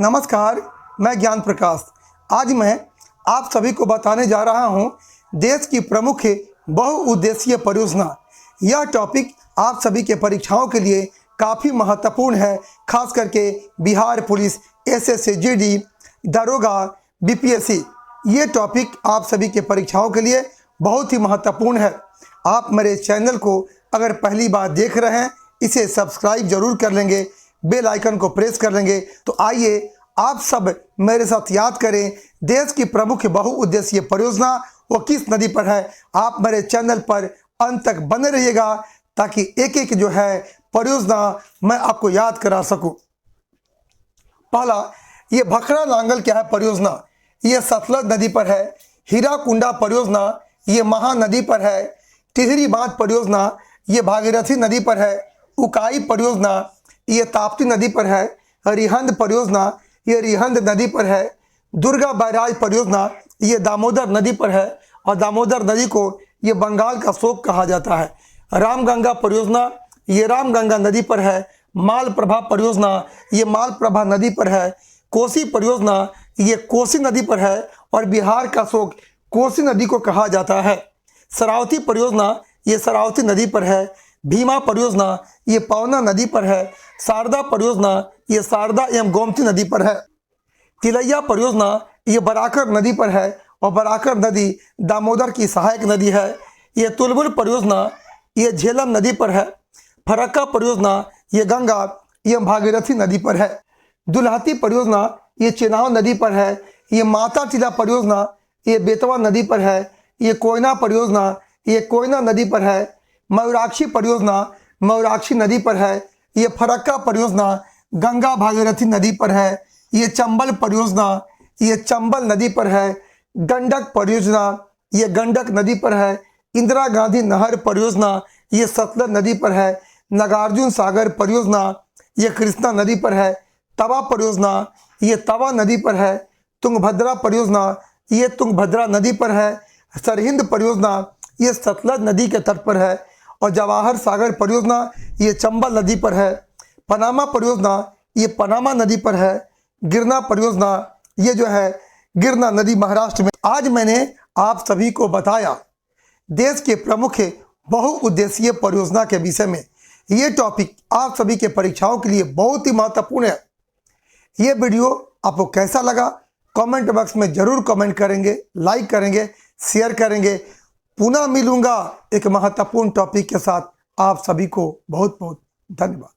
नमस्कार, मैं ज्ञान प्रकाश। आज मैं आप सभी को बताने जा रहा हूं देश की प्रमुख बहुउद्देशीय परियोजना। यह टॉपिक आप सभी के परीक्षाओं के लिए काफ़ी महत्वपूर्ण है, खास करके बिहार पुलिस, एसएससी, जीडी, दरोगा, बीपीएससी। ये टॉपिक आप सभी के परीक्षाओं के लिए बहुत ही महत्वपूर्ण है। आप मेरे चैनल को अगर पहली बार देख रहे हैं, इसे सब्सक्राइब जरूर कर लेंगे, बेल आइकन को प्रेस कर लेंगे। तो आइए आप सब मेरे साथ याद करें देश की प्रमुख बहुउद्देशीय परियोजना वो किस नदी पर है। आप मेरे चैनल पर अंत तक बने रहिएगा ताकि एक एक जो है परियोजना मैं आपको याद करा सकूं। पहला, ये भखरा नांगल क्या है परियोजना, ये सतलज नदी पर है। हीराकुंडा परियोजना ये महानदी पर है। टिहरी बांध परियोजना ये भागीरथी नदी पर है। उकाई परियोजना ये ताप्ती नदी पर है। रिहंद परियोजना ये रिहंद नदी पर है। दुर्गा बैराज परियोजना ये दामोदर नदी पर है और दामोदर नदी को ये बंगाल का शोक कहा जाता है। रामगंगा परियोजना ये रामगंगा नदी पर है। मालप्रभा परियोजना ये मालप्रभा नदी पर है। कोसी परियोजना ये कोसी नदी पर है और बिहार का शोक कोसी नदी को कहा जाता है। शरावती परियोजना ये शरावती नदी पर है। भीमा परियोजना ये पवना नदी पर है। शारदा परियोजना ये शारदा एवं गोमती नदी पर है। तिलैया परियोजना ये बराकर नदी पर है और बराकर नदी दामोदर की सहायक नदी है। ये तुलबुल परियोजना ये झेलम नदी पर है। फरक्का परियोजना ये गंगा एवं भागीरथी नदी पर है। दुल्हाती परियोजना ये चेनाव नदी पर है। ये माता टीला परियोजना ये बेतवा नदी पर है। ये कोयना परियोजना ये कोयना नदी पर है। मयूराक्षी परियोजना मयूराक्षी नदी पर है। ये फरक्का परियोजना गंगा भागीरथी नदी पर है। ये चंबल परियोजना ये चंबल नदी पर है। गंडक परियोजना ये गंडक नदी पर है। इंदिरा गांधी नहर परियोजना ये सतलज नदी पर है। नागार्जुन सागर परियोजना ये कृष्णा नदी पर है। तवा परियोजना ये तवा नदी पर है। तुंगभद्रा परियोजना ये तुंगभद्रा नदी पर है। सरहिंद परियोजना ये सतलज नदी के तट पर है और जवाहर सागर परियोजना ये चंबल नदी पर है। पनामा परियोजना ये पनामा नदी पर है। गिरना परियोजना ये जो है गिरना नदी महाराष्ट्र में। आज मैंने आप सभी को बताया देश के प्रमुख बहुउद्देशीय परियोजना के विषय में। ये टॉपिक आप सभी के परीक्षाओं के लिए बहुत ही महत्वपूर्ण है। ये वीडियो आपको कैसा लगा कमेंट बॉक्स में जरूर कमेंट करेंगे, लाइक करेंगे, शेयर करेंगे। पुनः मिलूंगा एक महत्वपूर्ण टॉपिक के साथ। आप सभी को बहुत बहुत धन्यवाद।